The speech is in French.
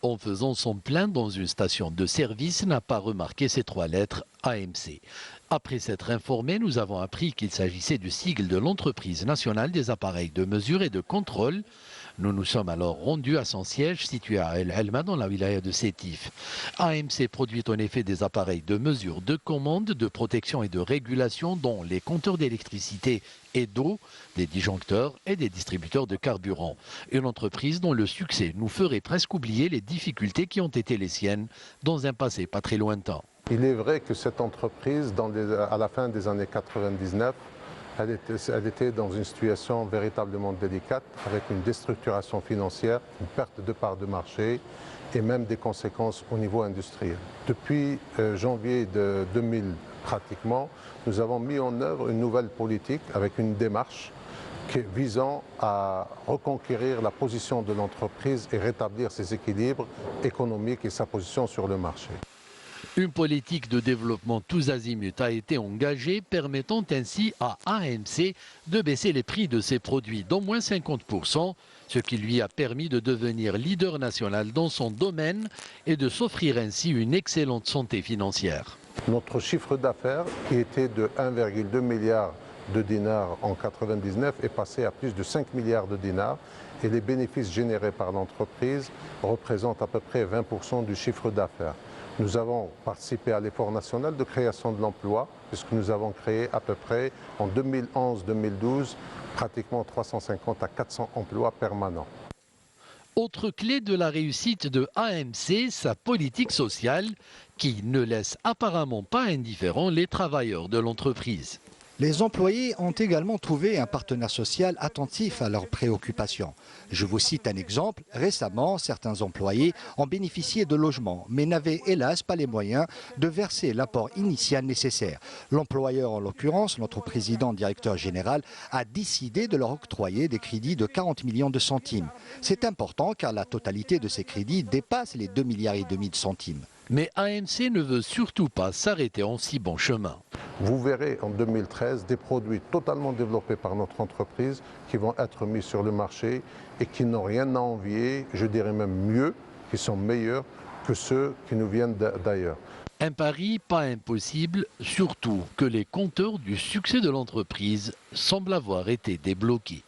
en faisant son plein dans une station de service, n'a pas remarqué ces 3 lettres AMC. Après s'être informé, nous avons appris qu'il s'agissait du sigle de l'entreprise nationale des appareils de mesure et de contrôle. Nous nous sommes alors rendus à son siège situé à El Helma dans la wilaya de Sétif. AMC produit en effet des appareils de mesure, de commande, de protection et de régulation dont les compteurs d'électricité et d'eau, des disjoncteurs et des distributeurs de carburant. Une entreprise dont le succès nous ferait presque oublier les difficultés qui ont été les siennes dans un passé pas très lointain. Il est vrai que cette entreprise, à la fin des années 99, elle était dans une situation véritablement délicate, avec une déstructuration financière, une perte de part de marché et même des conséquences au niveau industriel. Depuis janvier de 2000, pratiquement, nous avons mis en œuvre une nouvelle politique avec une démarche visant à reconquérir la position de l'entreprise et rétablir ses équilibres économiques et sa position sur le marché. Une politique de développement tous azimuts a été engagée, permettant ainsi à AMC de baisser les prix de ses produits d'au moins 50%, ce qui lui a permis de devenir leader national dans son domaine et de s'offrir ainsi une excellente santé financière. Notre chiffre d'affaires, qui était de 1,2 milliard de dinars en 1999, est passé à plus de 5 milliards de dinars et les bénéfices générés par l'entreprise représentent à peu près 20% du chiffre d'affaires. Nous avons participé à l'effort national de création de l'emploi, puisque nous avons créé à peu près en 2011-2012 pratiquement 350 à 400 emplois permanents. Autre clé de la réussite de AMC, sa politique sociale, qui ne laisse apparemment pas indifférents les travailleurs de l'entreprise. Les employés ont également trouvé un partenaire social attentif à leurs préoccupations. Je vous cite un exemple. Récemment, certains employés ont bénéficié de logements, mais n'avaient hélas pas les moyens de verser l'apport initial nécessaire. L'employeur, en l'occurrence, notre président directeur général, a décidé de leur octroyer des crédits de 40 millions de centimes. C'est important car la totalité de ces crédits dépasse les 2,5 milliards de centimes. Mais AMC ne veut surtout pas s'arrêter en si bon chemin. Vous verrez en 2013 des produits totalement développés par notre entreprise qui vont être mis sur le marché et qui n'ont rien à envier, je dirais même mieux, qui sont meilleurs que ceux qui nous viennent d'ailleurs. Un pari pas impossible, surtout que les compteurs du succès de l'entreprise semblent avoir été débloqués.